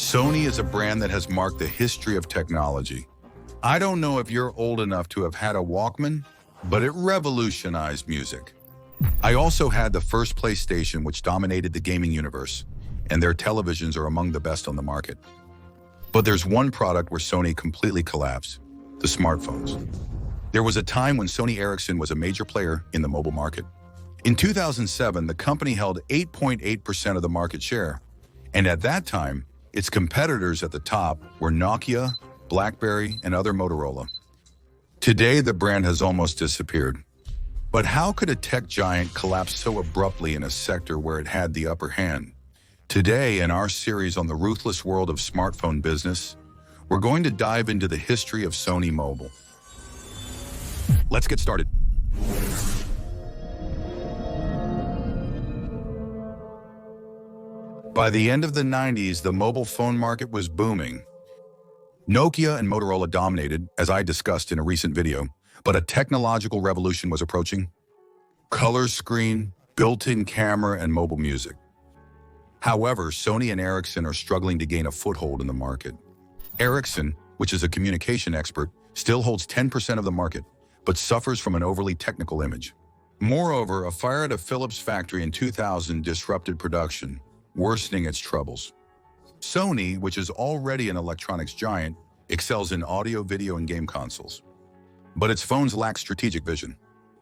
Sony is a brand that has marked the history of technology. I don't know if you're old enough to have had a Walkman, but it revolutionized music. I also had the first PlayStation, which dominated the gaming universe, and their televisions are among the best on the market. But there's one product where Sony completely collapsed: the smartphones. There was a time when Sony Ericsson was a major player in the mobile market. In 2007, the company held 8.8% of the market share, and at that time, its competitors at the top were Nokia, BlackBerry, and other Motorola. Today, the brand has almost disappeared. But how could a tech giant collapse so abruptly in a sector where it had the upper hand? Today, in our series on the ruthless world of smartphone business, we're going to dive into the history of Sony Mobile. Let's get started. By the end of the 90s, the mobile phone market was booming. Nokia and Motorola dominated, as I discussed in a recent video, but a technological revolution was approaching. Color screen, built-in camera, and mobile music. However, Sony and Ericsson are struggling to gain a foothold in the market. Ericsson, which is a communication expert, still holds 10% of the market, but suffers from an overly technical image. Moreover, a fire at a Philips factory in 2000 disrupted production, worsening its troubles. Sony, which is already an electronics giant, excels in audio, video, and game consoles. But its phones lack strategic vision.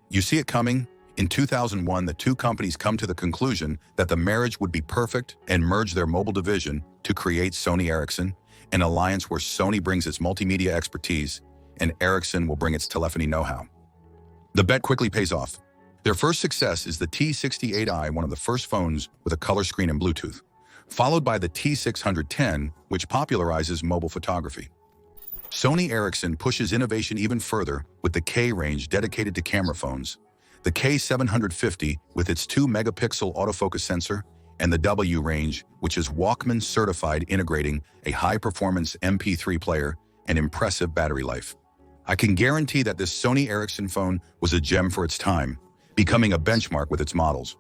You see it coming? In 2001, the two companies come to the conclusion that the marriage would be perfect and merge their mobile division to create Sony Ericsson, an alliance where Sony brings its multimedia expertise and Ericsson will bring its telephony know-how. The bet quickly pays off. Their first success is the T68i, one of the first phones with a color screen and Bluetooth, followed by the T610, which popularizes mobile photography. Sony Ericsson pushes innovation even further with the K range dedicated to camera phones, the K750 with its 2-megapixel autofocus sensor, and the W range, which is Walkman certified, integrating a high-performance MP3 player and impressive battery life. I can guarantee that this Sony Ericsson phone was a gem for its time, becoming a benchmark with its models.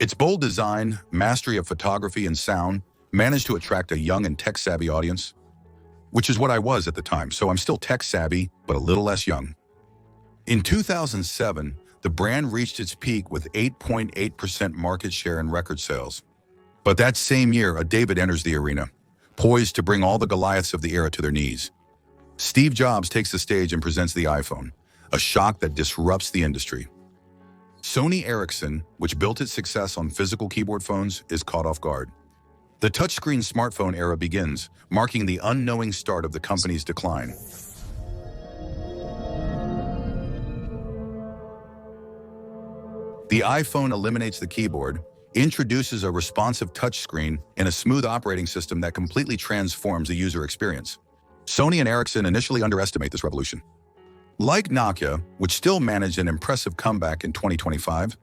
Its bold design, mastery of photography and sound managed to attract a young and tech-savvy audience, which is what I was at the time, so I'm still tech-savvy, but a little less young. In 2007, the brand reached its peak with 8.8% market share and record sales. But that same year, a David enters the arena, poised to bring all the Goliaths of the era to their knees. Steve Jobs takes the stage and presents the iPhone, a shock that disrupts the industry. Sony Ericsson, which built its success on physical keyboard phones, is caught off guard. The touchscreen smartphone era begins, marking the unknowing start of the company's decline. The iPhone eliminates the keyboard, introduces a responsive touchscreen, and a smooth operating system that completely transforms the user experience. Sony and Ericsson initially underestimate this revolution. Like Nokia, which still managed an impressive comeback in 2025,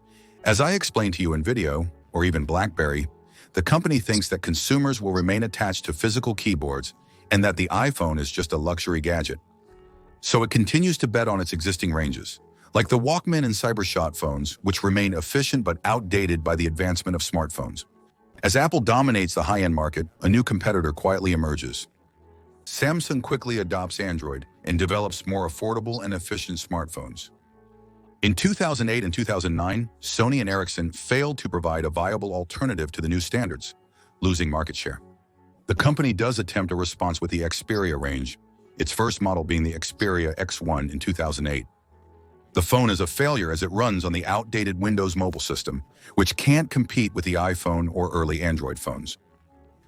as I explained to you in video, or even BlackBerry, the company thinks that consumers will remain attached to physical keyboards and that the iPhone is just a luxury gadget. So it continues to bet on its existing ranges, like the Walkman and Cybershot phones, which remain efficient but outdated by the advancement of smartphones. As Apple dominates the high-end market, a new competitor quietly emerges. Samsung quickly adopts Android and develops more affordable and efficient smartphones. In 2008 and 2009, Sony and Ericsson failed to provide a viable alternative to the new standards, losing market share. The company does attempt a response with the Xperia range, its first model being the Xperia X1 in 2008. The phone is a failure as it runs on the outdated Windows mobile system, which can't compete with the iPhone or early Android phones.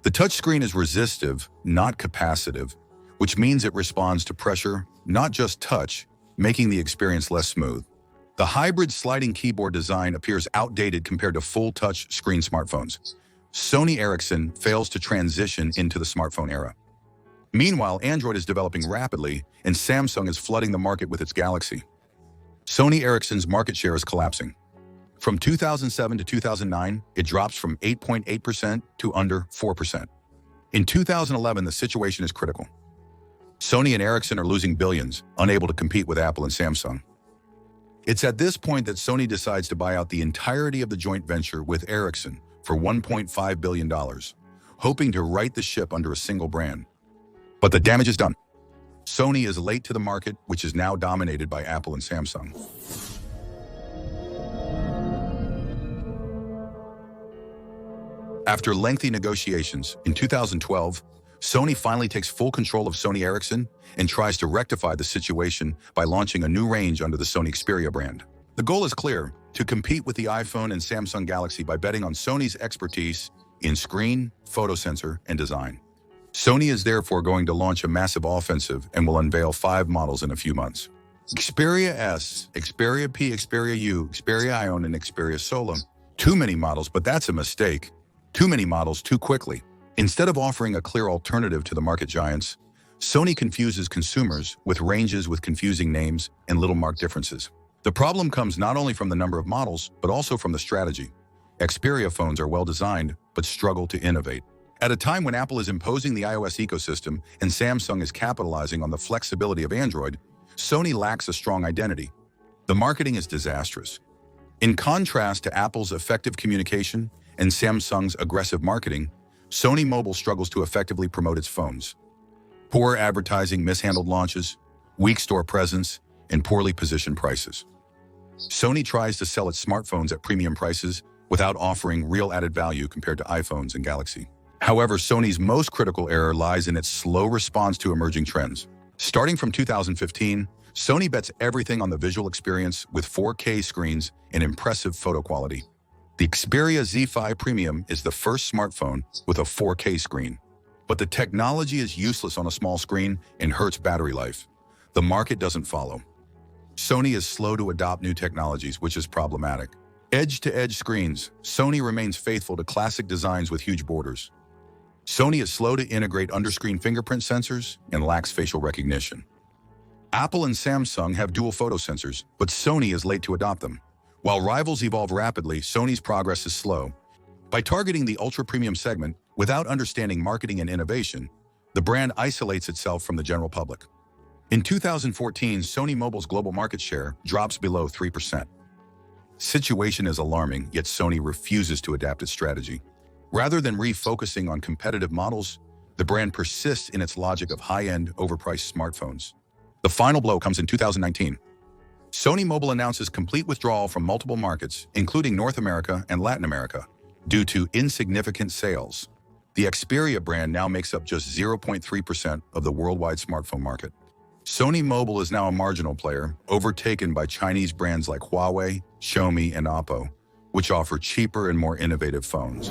The touchscreen is resistive, not capacitive, which means it responds to pressure, not just touch, making the experience less smooth. The hybrid sliding keyboard design appears outdated compared to full-touch screen smartphones. Sony Ericsson fails to transition into the smartphone era. Meanwhile, Android is developing rapidly, and Samsung is flooding the market with its Galaxy. Sony Ericsson's market share is collapsing. From 2007 to 2009, it drops from 8.8% to under 4%. In 2011, the situation is critical. Sony and Ericsson are losing billions, unable to compete with Apple and Samsung. It's at this point that Sony decides to buy out the entirety of the joint venture with Ericsson for $1.5 billion, hoping to right the ship under a single brand. But the damage is done. Sony is late to the market, which is now dominated by Apple and Samsung. After lengthy negotiations, in 2012, Sony finally takes full control of Sony Ericsson and tries to rectify the situation by launching a new range under the Sony Xperia brand. The goal is clear: to compete with the iPhone and Samsung Galaxy by betting on Sony's expertise in screen, photo sensor, and design. Sony is therefore going to launch a massive offensive and will unveil 5 models in a few months. Xperia S, Xperia P, Xperia U, Xperia Ion, and Xperia Solo. Too many models, but that's a mistake. Too many models too quickly. Instead of offering a clear alternative to the market giants, Sony confuses consumers with ranges with confusing names and little marked differences. The problem comes not only from the number of models, but also from the strategy. Xperia phones are well designed, but struggle to innovate. At a time when Apple is imposing the iOS ecosystem and Samsung is capitalizing on the flexibility of Android, Sony lacks a strong identity. The marketing is disastrous. In contrast to Apple's effective communication and Samsung's aggressive marketing, Sony Mobile struggles to effectively promote its phones. Poor advertising, mishandled launches, weak store presence, and poorly positioned prices. Sony tries to sell its smartphones at premium prices without offering real added value compared to iPhones and Galaxy. However, Sony's most critical error lies in its slow response to emerging trends. Starting from 2015, Sony bets everything on the visual experience with 4K screens and impressive photo quality. The Xperia Z5 Premium is the first smartphone with a 4K screen. But the technology is useless on a small screen and hurts battery life. The market doesn't follow. Sony is slow to adopt new technologies, which is problematic. Edge-to-edge screens, Sony remains faithful to classic designs with huge borders. Sony is slow to integrate underscreen fingerprint sensors and lacks facial recognition. Apple and Samsung have dual photo sensors, but Sony is late to adopt them. While rivals evolve rapidly, Sony's progress is slow. By targeting the ultra-premium segment without understanding marketing and innovation, the brand isolates itself from the general public. In 2014, Sony Mobile's global market share drops below 3%. Situation is alarming, yet Sony refuses to adapt its strategy. Rather than refocusing on competitive models, the brand persists in its logic of high-end, overpriced smartphones. The final blow comes in 2019. Sony Mobile announces complete withdrawal from multiple markets, including North America and Latin America, due to insignificant sales. The Xperia brand now makes up just 0.3% of the worldwide smartphone market. Sony Mobile is now a marginal player, overtaken by Chinese brands like Huawei, Xiaomi, and Oppo, which offer cheaper and more innovative phones.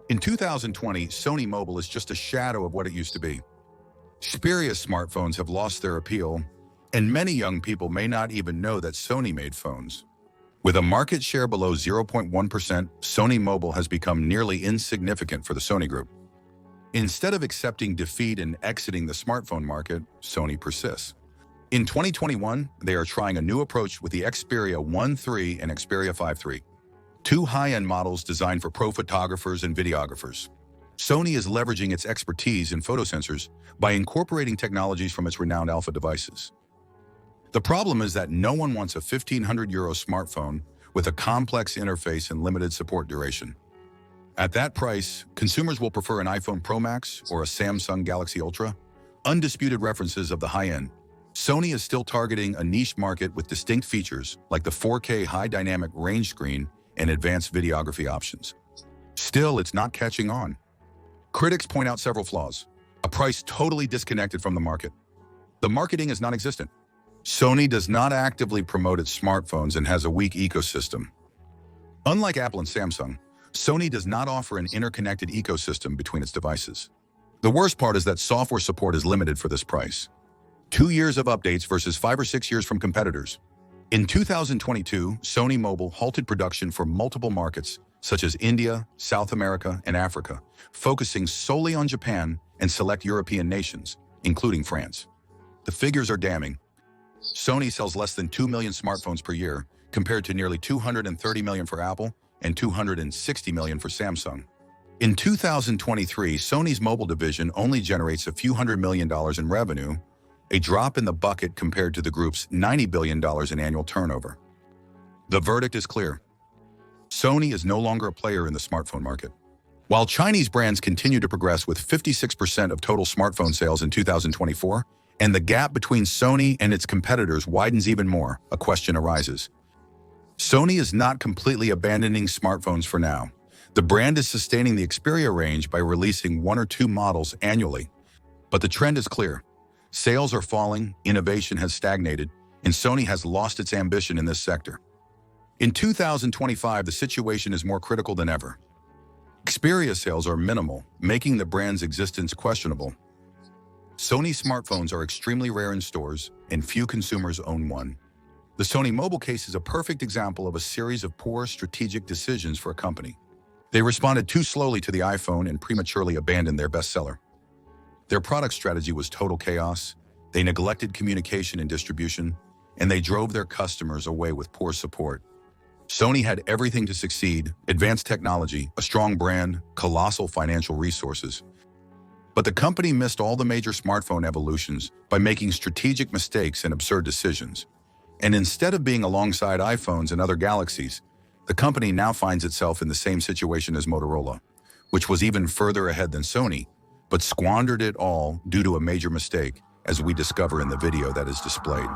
In 2020, Sony Mobile is just a shadow of what it used to be. Xperia smartphones have lost their appeal, and many young people may not even know that Sony made phones. With a market share below 0.1%, Sony Mobile has become nearly insignificant for the Sony Group. Instead of accepting defeat and exiting the smartphone market, Sony persists. In 2021, they are trying a new approach with the Xperia 1.3 and Xperia 5.3. 2 high-end models designed for pro photographers and videographers. Sony is leveraging its expertise in photo sensors by incorporating technologies from its renowned Alpha devices. The problem is that no one wants a €1,500 smartphone with a complex interface and limited support duration. At that price, consumers will prefer an iPhone Pro Max or a Samsung Galaxy Ultra, undisputed references of the high-end. Sony is still targeting a niche market with distinct features like the 4K high dynamic range screen and advanced videography options. Still, it's not catching on. Critics point out several flaws. A price totally disconnected from the market. The marketing is non-existent. Sony does not actively promote its smartphones and has a weak ecosystem. Unlike Apple and Samsung, Sony does not offer an interconnected ecosystem between its devices. The worst part is that software support is limited for this price. 2 years of updates versus 5 or 6 years from competitors. In 2022, Sony Mobile halted production for multiple markets, such as India, South America, and Africa, focusing solely on Japan and select European nations, including France. The figures are damning. Sony sells less than 2 million smartphones per year, compared to nearly 230 million for Apple and 260 million for Samsung. In 2023, Sony's mobile division only generates a few $100 million in revenue, a drop in the bucket compared to the group's $90 billion in annual turnover. The verdict is clear. Sony is no longer a player in the smartphone market. While Chinese brands continue to progress with 56% of total smartphone sales in 2024, and the gap between Sony and its competitors widens even more, a question arises. Sony is not completely abandoning smartphones for now. The brand is sustaining the Xperia range by releasing 1 or 2 models annually. But the trend is clear. Sales are falling, innovation has stagnated, and Sony has lost its ambition in this sector. In 2025, the situation is more critical than ever. Xperia sales are minimal, making the brand's existence questionable. Sony smartphones are extremely rare in stores, and few consumers own one. The Sony mobile case is a perfect example of a series of poor strategic decisions for a company. They responded too slowly to the iPhone and prematurely abandoned their bestseller. Their product strategy was total chaos. They neglected communication and distribution, and they drove their customers away with poor support. Sony had everything to succeed: advanced technology, a strong brand, colossal financial resources. But the company missed all the major smartphone evolutions by making strategic mistakes and absurd decisions. And instead of being alongside iPhones and other galaxies, the company now finds itself in the same situation as Motorola, which was even further ahead than Sony, but squandered it all due to a major mistake, as we discover in the video that is displayed.